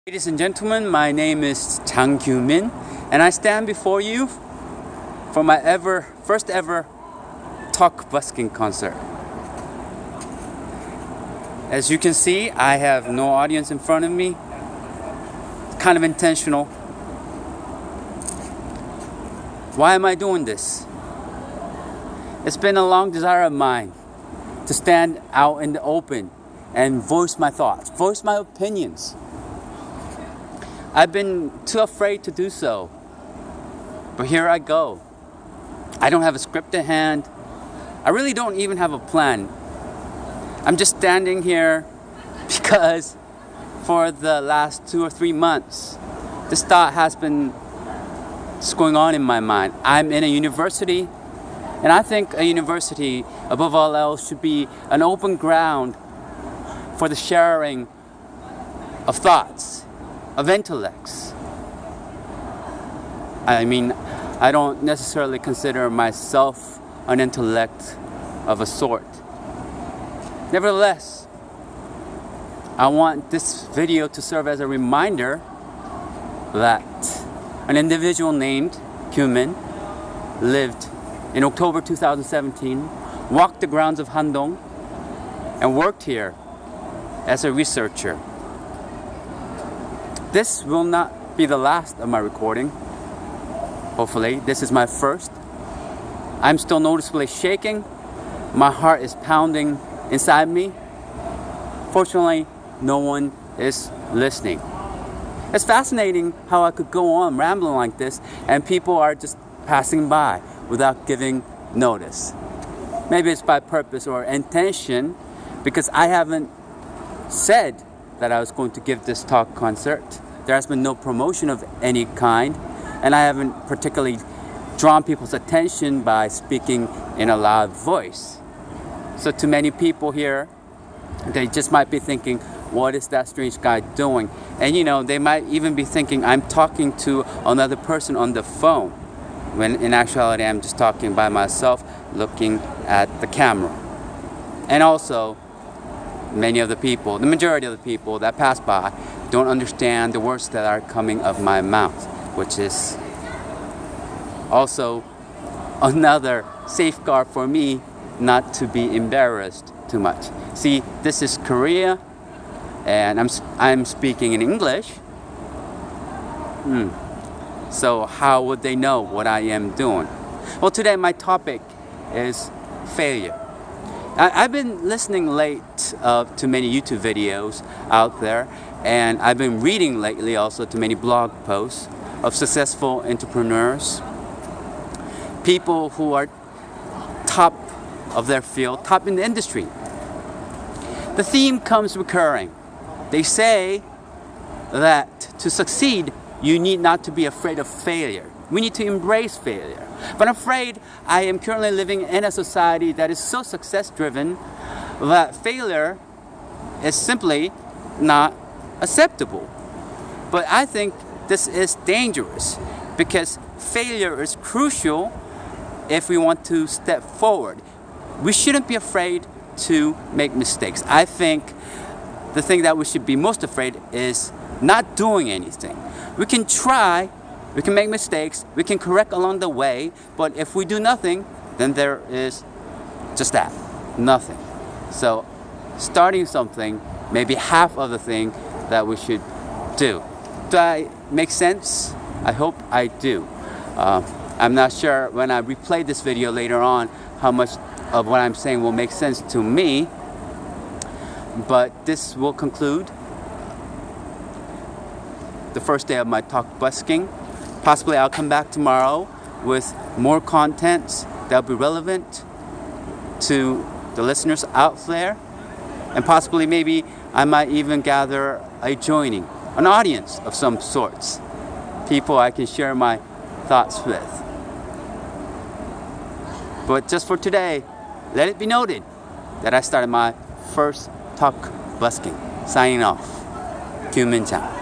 Ladies and gentlemen, my name is Kyumin, and I stand before you for my first ever talk busking concert. As you can see, I have no audience in front of me. It's kind of intentional. Why am I doing this? It's been a long desire of mine to stand out in the open and voice my thoughts, voice my opinions. I've been too afraid to do so, but here I go. I don't have a script in hand. I really don't even have a plan. I'm just standing here because for the last 2 or 3 months, this thought has been just going on in my mind. I'm in a university, and I think a university, above all else, should be an open ground for the sharing of thoughts, of intellects. I mean, I don't necessarily consider myself an intellect of a sort. Nevertheless, I want this video to serve as a reminder that an individual named Kyumin lived in October 2017, walked the grounds of Handong, and worked here as a researcher. This will not be the last of my recording. Hopefully, this is my first. I'm still noticeably shaking. My heart is pounding inside me. Fortunately, no one is listening. It's fascinating how I could go on rambling like this and people are just passing by without giving notice. Maybe it's by purpose or intention, because I haven't said that I was going to give this talk concert. There has been no promotion of any kind, and I haven't particularly drawn people's attention by speaking in a loud voice. So to many people here, they just might be thinking, what is that strange guy doing? And they might even be thinking I'm talking to another person on the phone, when in actuality I'm just talking by myself, looking at the camera. And also, many of the people, the majority of the people that pass by, don't understand the words that are coming out of my mouth, which is also another safeguard for me not to be embarrassed too much. See, this is Korea, and I'm speaking in English. So how would they know what I am doing? Well, today my topic is failure. I've been listening late to many YouTube videos out there, and I've been reading lately also to many blog posts of successful entrepreneurs, people who are top of their field, top in the industry. The theme comes recurring. They say that to succeed, you need not to be afraid of failure. We need to embrace failure. But I'm afraid I am currently living in a society that is so success-driven that failure is simply not acceptable. But I think this is dangerous, because failure is crucial if we want to step forward. We shouldn't be afraid to make mistakes. I think the thing that we should be most afraid is not doing anything. We can try, we can make mistakes, we can correct along the way, but if we do nothing, then there is just that, nothing. So starting something may be half of the thing that we should do. Do I make sense? I hope I do. I'm not sure when I replay this video later on how much of what I'm saying will make sense to me, but this will conclude the first day of my talk busking. Possibly I'll come back tomorrow with more content that will be relevant to the listeners out there, and possibly maybe I might even gather an audience of some sorts, people I can share my thoughts with. But just for today, let it be noted that I started my first talk busking. Signing off, Kyumin Jang.